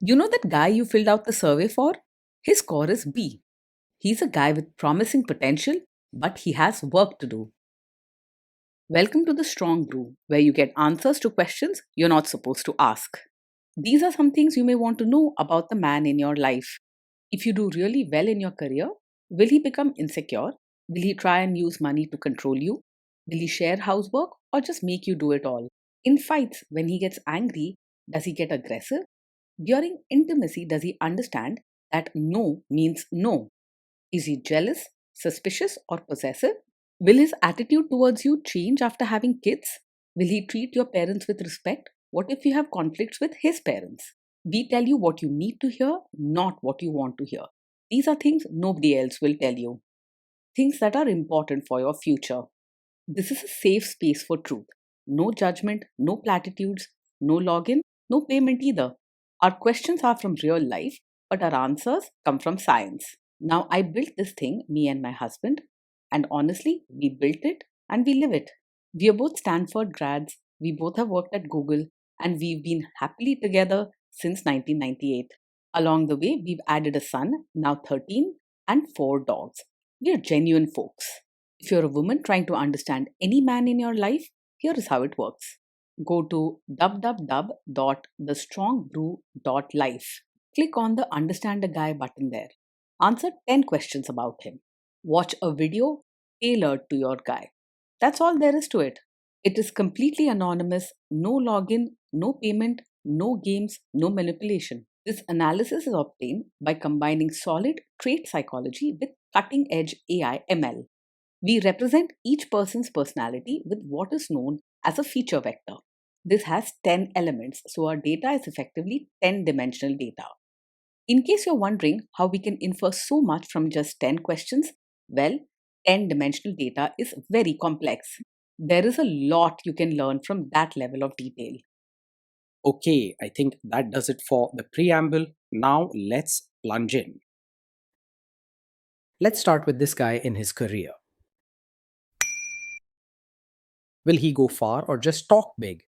You know that guy you filled out the survey for? His score is B. He's a guy with promising potential, but he has work to do. Welcome to the Strong Brew, where you get answers to questions you're not supposed to ask. These are some things you may want to know about the man in your life. If you do really well in your career, will he become insecure? Will he try and use money to control you? Will he share housework or just make you do it all? In fights, when he gets angry, does he get aggressive? During intimacy, does he understand that no means no? Is he jealous, suspicious, or possessive? Will his attitude towards you change after having kids? Will he treat your parents with respect? What if you have conflicts with his parents? We tell you what you need to hear, not what you want to hear. These are things nobody else will tell you, things that are important for your future. This is a safe space for truth. No judgment, no platitudes, no login, no payment either. Our questions are from real life, but our answers come from science. Now, I built this thing, me and my husband, and honestly, we built it and we live it. We are both Stanford grads, we both have worked at Google, and we've been happily together since 1998. Along the way, we've added a son, now 13, and 4 dogs. We are genuine folks. If you're a woman trying to understand any man in your life, here is how it works. Go to www.thestrongbrew.life. Click on the Understand a Guy button there. Answer 10 questions about him. Watch a video tailored to your guy. That's all there is to it. It is completely anonymous, no login, no payment, no games, no manipulation. This analysis is obtained by combining solid trait psychology with cutting edge AI ML. We represent each person's personality with what is known as a feature vector. This has 10 elements, so our data is effectively 10 dimensional data. In case you're wondering how we can infer so much from just 10 questions, well, 10 dimensional data is very complex. There is a lot you can learn from that level of detail. Okay, I think that does it for the preamble. Now let's plunge in. Let's start with this guy in his career. Will he go far or just talk big?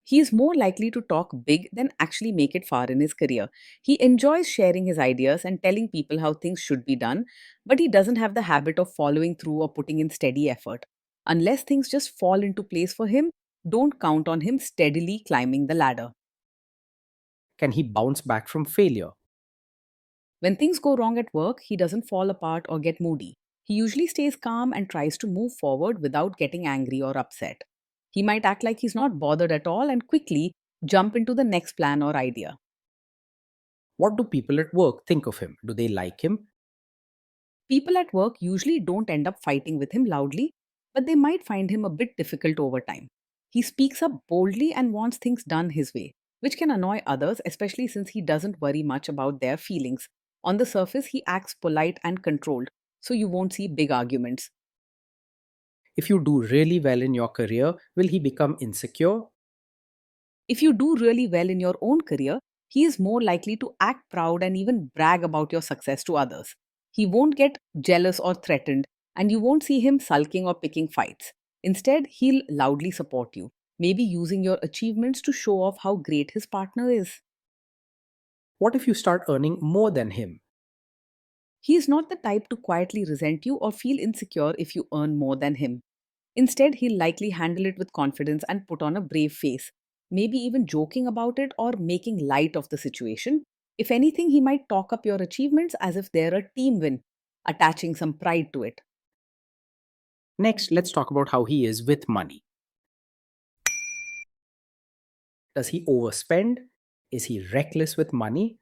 He is more likely to talk big than actually make it far in his career. He enjoys sharing his ideas and telling people how things should be done, but he doesn't have the habit of following through or putting in steady effort. Unless things just fall into place for him, don't count on him steadily climbing the ladder. Can he bounce back from failure? When things go wrong at work, he doesn't fall apart or get moody. He usually stays calm and tries to move forward without getting angry or upset. He might act like he's not bothered at all and quickly jump into the next plan or idea. What do people at work think of him? Do they like him? People at work usually don't end up fighting with him loudly, but they might find him a bit difficult over time. He speaks up boldly and wants things done his way, which can annoy others, especially since he doesn't worry much about their feelings. On the surface, he acts polite and controlled, so you won't see big arguments. If you do really well in your career, will he become insecure? If you do really well in your own career, he is more likely to act proud and even brag about your success to others. He won't get jealous or threatened, and you won't see him sulking or picking fights. Instead, he'll loudly support you, maybe using your achievements to show off how great his partner is. What if you start earning more than him? He is not the type to quietly resent you or feel insecure if you earn more than him. Instead, he'll likely handle it with confidence and put on a brave face, maybe even joking about it or making light of the situation. If anything, he might talk up your achievements as if they're a team win, attaching some pride to it. Next, let's talk about how he is with money. Does he overspend? Is he reckless with money?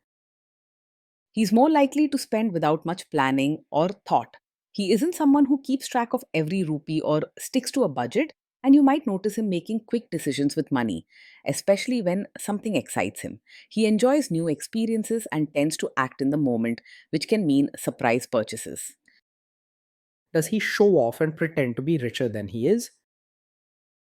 He's more likely to spend without much planning or thought. He isn't someone who keeps track of every rupee or sticks to a budget, and you might notice him making quick decisions with money, especially when something excites him. He enjoys new experiences and tends to act in the moment, which can mean surprise purchases. Does he show off and pretend to be richer than he is?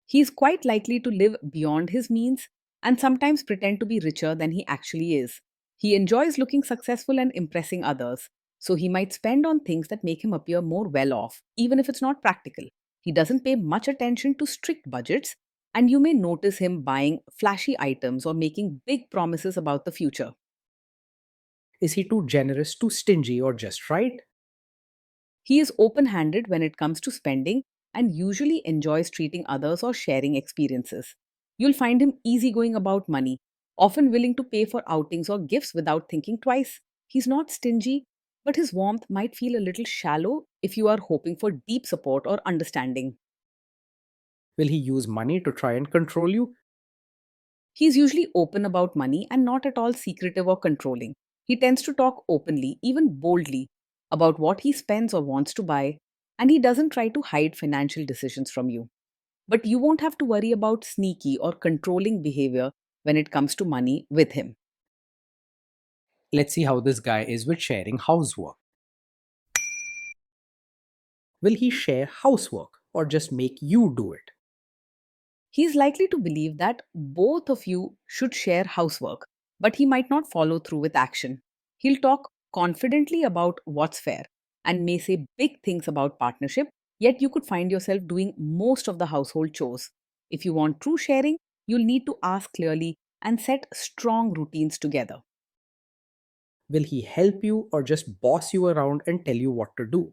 He is quite likely to live beyond his means and sometimes pretend to be richer than he actually is. He enjoys looking successful and impressing others, so he might spend on things that make him appear more well off, even if it's not practical. He doesn't pay much attention to strict budgets, And you may notice him buying flashy items or making big promises about the future. Is he too generous, too stingy, or just right? He is open handed when it comes to spending and usually enjoys treating others or sharing experiences. You'll find him easygoing about money, often willing to pay for outings or gifts without thinking twice. He's not stingy, but his warmth might feel a little shallow if you are hoping for deep support or understanding. Will he use money to try and control you? He's usually open about money and not at all secretive or controlling. He tends to talk openly, even boldly, about what he spends or wants to buy, and he doesn't try to hide financial decisions from you. But you won't have to worry about sneaky or controlling behavior when it comes to money with him. Let's see how this guy is with sharing housework. Will he share housework or just make you do it? He is likely to believe that both of you should share housework, but he might not follow through with action. He'll talk confidently about what's fair and may say big things about partnership, yet you could find yourself doing most of the household chores. If you want true sharing, you'll need to ask clearly and set strong routines together. Will he help you or just boss you around and tell you what to do?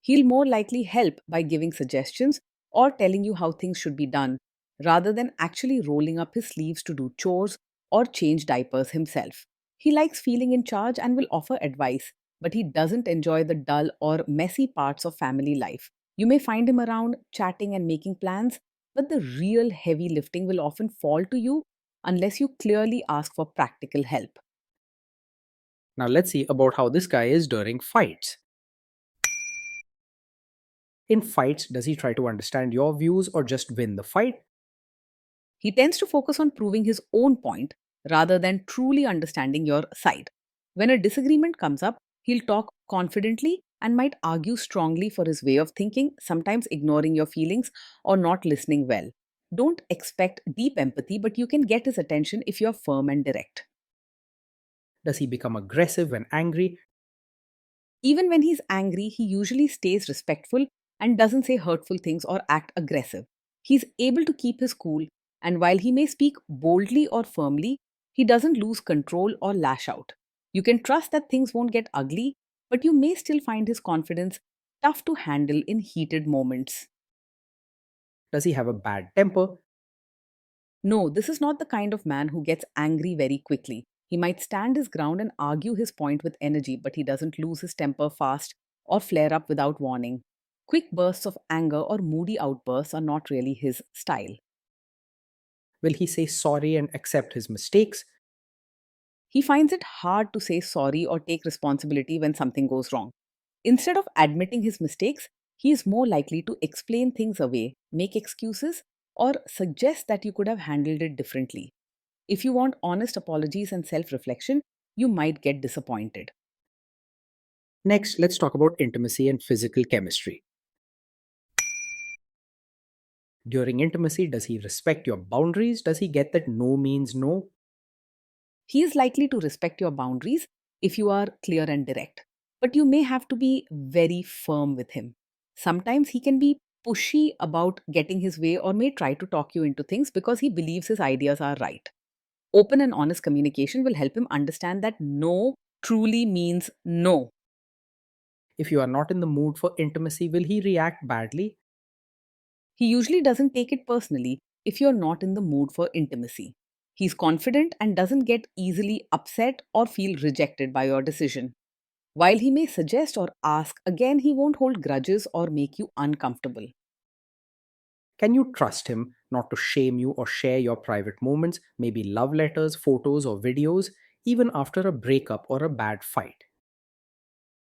He'll more likely help by giving suggestions or telling you how things should be done, rather than actually rolling up his sleeves to do chores or change diapers himself. He likes feeling in charge and will offer advice, but he doesn't enjoy the dull or messy parts of family life. You may find him around chatting and making plans, but the real heavy lifting will often fall to you unless you clearly ask for practical help. Now let's see about how this guy is during fights. In fights, does he try to understand your views or just win the fight? He tends to focus on proving his own point rather than truly understanding your side. When a disagreement comes up, he'll talk confidently and might argue strongly for his way of thinking, sometimes ignoring your feelings or not listening well. Don't expect deep empathy, but you can get his attention if you're firm and direct. Does he become aggressive when angry? Even when he's angry, he usually stays respectful and doesn't say hurtful things or act aggressive. He's able to keep his cool, and while he may speak boldly or firmly, he doesn't lose control or lash out. You can trust that things won't get ugly, but you may still find his confidence tough to handle in heated moments. Does he have a bad temper? No, this is not the kind of man who gets angry very quickly. He might stand his ground and argue his point with energy, but he doesn't lose his temper fast or flare up without warning. Quick bursts of anger or moody outbursts are not really his style. Will he say sorry and accept his mistakes? He finds it hard to say sorry or take responsibility when something goes wrong. Instead of admitting his mistakes, he is more likely to explain things away, make excuses, or suggest that you could have handled it differently. If you want honest apologies and self reflection, you might get disappointed. Next, let's talk about intimacy and physical chemistry. During intimacy, does he respect your boundaries? Does he get that no means no? He is likely to respect your boundaries if you are clear and direct, but you may have to be very firm with him. Sometimes he can be pushy about getting his way or may try to talk you into things because he believes his ideas are right. Open and honest communication will help him understand that no truly means no. If you are not in the mood for intimacy, will he react badly? He usually doesn't take it personally if you're not in the mood for intimacy. He's confident and doesn't get easily upset or feel rejected by your decision. While he may suggest or ask, again, he won't hold grudges or make you uncomfortable. Can you trust him not to shame you or share your private moments, maybe love letters, photos, or videos, even after a breakup or a bad fight?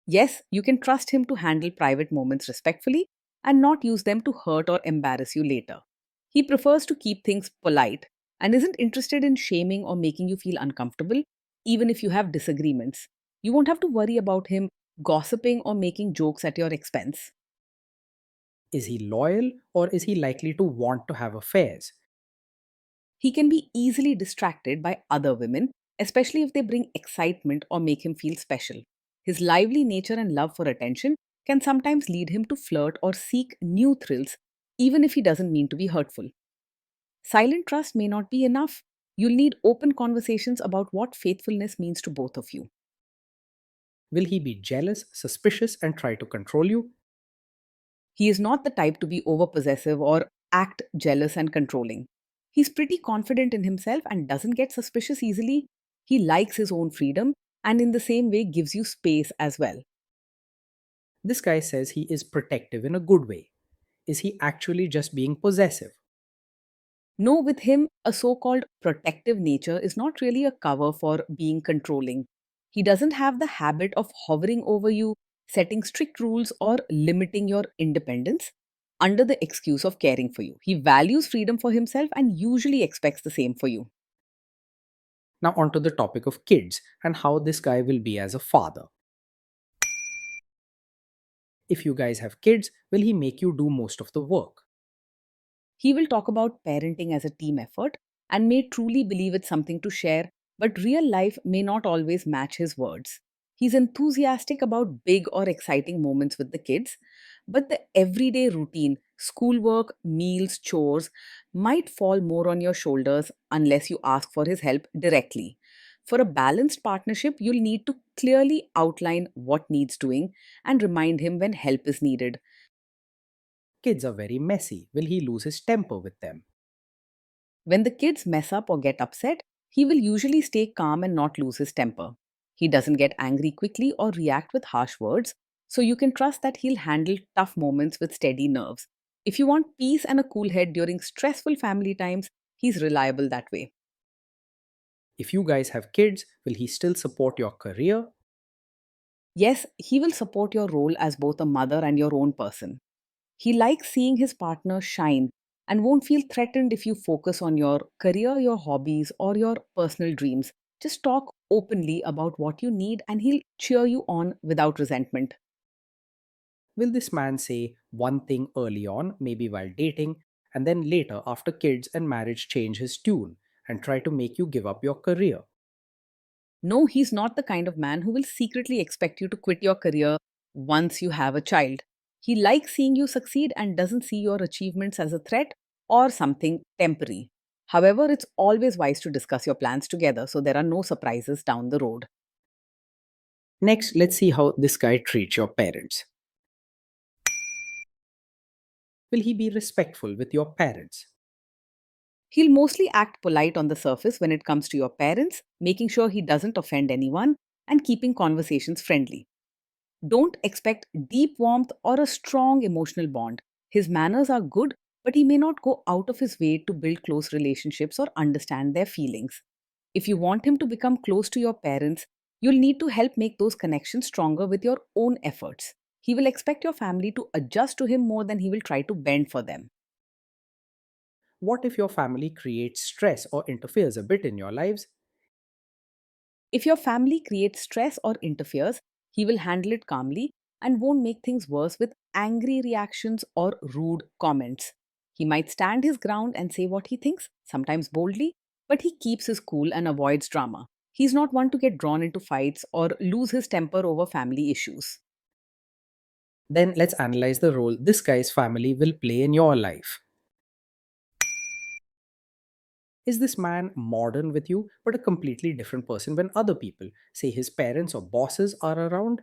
Yes, you can trust him to handle private moments respectfully and not use them to hurt or embarrass you later. He prefers to keep things polite and isn't interested in shaming or making you feel uncomfortable, even if you have disagreements. You won't have to worry about him gossiping or making jokes at your expense. Is he loyal or is he likely to want to have affairs? He can be easily distracted by other women, especially if they bring excitement or make him feel special. His lively nature and love for attention can sometimes lead him to flirt or seek new thrills, even if he doesn't mean to be hurtful. Silent trust may not be enough. You'll need open conversations about what faithfulness means to both of you. Will he be jealous, suspicious, and try to control you? He is not the type to be overpossessive or act jealous and controlling. He's pretty confident in himself and doesn't get suspicious easily. He likes his own freedom and, in the same way, gives you space as well. This guy says he is protective in a good way. Is he actually just being possessive? No, with him, a so called protective nature is not really a cover for being controlling. He doesn't have the habit of hovering over you, setting strict rules, or limiting your independence under the excuse of caring for you. He values freedom for himself and usually expects the same for you. Now, onto the topic of kids and how this guy will be as a father. If you guys have kids, will he make you do most of the work? He will talk about parenting as a team effort and may truly believe it's something to share, but real life may not always match his words. He's enthusiastic about big or exciting moments with the kids, but the everyday routine, schoolwork, meals, chores, might fall more on your shoulders unless you ask for his help directly. For a balanced partnership, you'll need to clearly outline what needs doing and remind him when help is needed. Kids are very messy. Will he lose his temper with them? When the kids mess up or get upset, he will usually stay calm and not lose his temper. He doesn't get angry quickly or react with harsh words, so you can trust that he'll handle tough moments with steady nerves. If you want peace and a cool head during stressful family times, he's reliable that way. If you guys have kids, will he still support your career? Yes, he will support your role as both a mother and your own person. He likes seeing his partner shine and won't feel threatened if you focus on your career, your hobbies, or your personal dreams. Just talk openly about what you need and he'll cheer you on without resentment. Will this man say one thing early on, maybe while dating, and then later, after kids and marriage, change his tune and try to make you give up your career? No, he's not the kind of man who will secretly expect you to quit your career once you have a child. He likes seeing you succeed and doesn't see your achievements as a threat or something temporary. However, it's always wise to discuss your plans together so there are no surprises down the road. Next, let's see how this guy treats your parents. Will he be respectful with your parents? He'll mostly act polite on the surface when it comes to your parents, making sure he doesn't offend anyone and keeping conversations friendly. Don't expect deep warmth or a strong emotional bond. His manners are good, but he may not go out of his way to build close relationships or understand their feelings. If you want him to become close to your parents, you'll need to help make those connections stronger with your own efforts. He will expect your family to adjust to him more than he will try to bend for them. What if your family creates stress or interferes a bit in your lives? If your family creates stress or interferes, he will handle it calmly and won't make things worse with angry reactions or rude comments. He might stand his ground and say what he thinks, sometimes boldly, but he keeps his cool and avoids drama. He's not one to get drawn into fights or lose his temper over family issues. Then let's analyze the role this guy's family will play in your life. Is this man modern with you, but a completely different person when other people, say his parents or bosses, are around?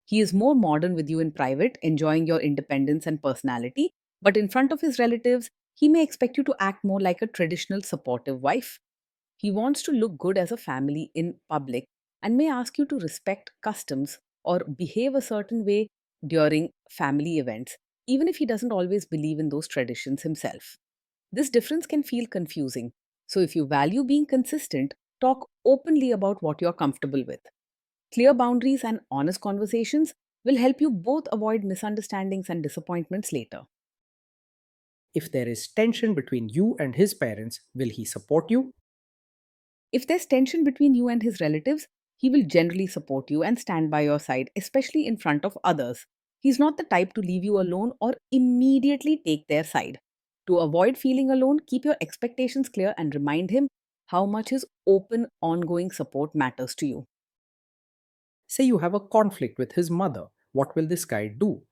He is more modern with you in private, enjoying your independence and personality, but in front of his relatives, he may expect you to act more like a traditional supportive wife. He wants to look good as a family in public and may ask you to respect customs or behave a certain way during family events, even if he doesn't always believe in those traditions himself. This difference can feel confusing. So, if you value being consistent, talk openly about what you're comfortable with. Clear boundaries and honest conversations will help you both avoid misunderstandings and disappointments later. If there is tension between you and his parents, will he support you? If there's tension between you and his relatives, he will generally support you and stand by your side, especially in front of others. He's not the type to leave you alone or immediately take their side. To avoid feeling alone, keep your expectations clear and remind him how much his open, ongoing support matters to you. Say you have a conflict with his mother. What will this guy do?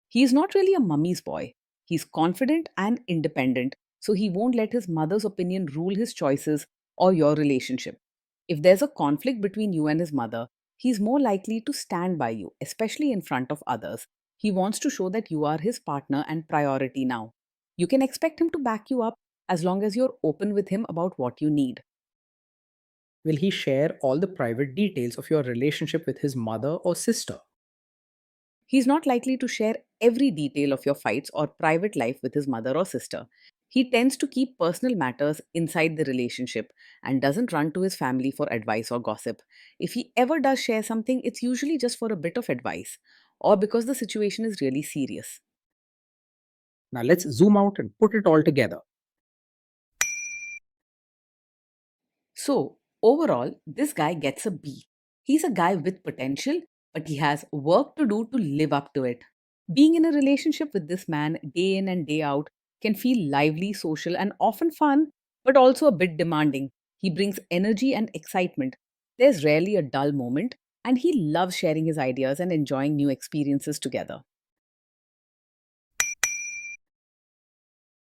He is not really a mummy's boy. He's confident and independent, so he won't let his mother's opinion rule his choices or your relationship. If there's a conflict between you and his mother, he's more likely to stand by you, especially in front of others. He wants to show that you are his partner and priority now. You can expect him to back you up as long as you're open with him about what you need. Will he share all the private details of your relationship with his mother or sister? He's not likely to share every detail of your fights or private life with his mother or sister. He tends to keep personal matters inside the relationship and doesn't run to his family for advice or gossip. If he ever does share something, it's usually just for a bit of advice or because the situation is really serious. Now let's zoom out and put it all together. So, overall, this guy gets a B. He's a guy with potential, but he has work to do to live up to it. Being in a relationship with this man day in and day out can feel lively, social, and often fun, but also a bit demanding. He brings energy and excitement. There's rarely a dull moment, and he loves sharing his ideas and enjoying new experiences together.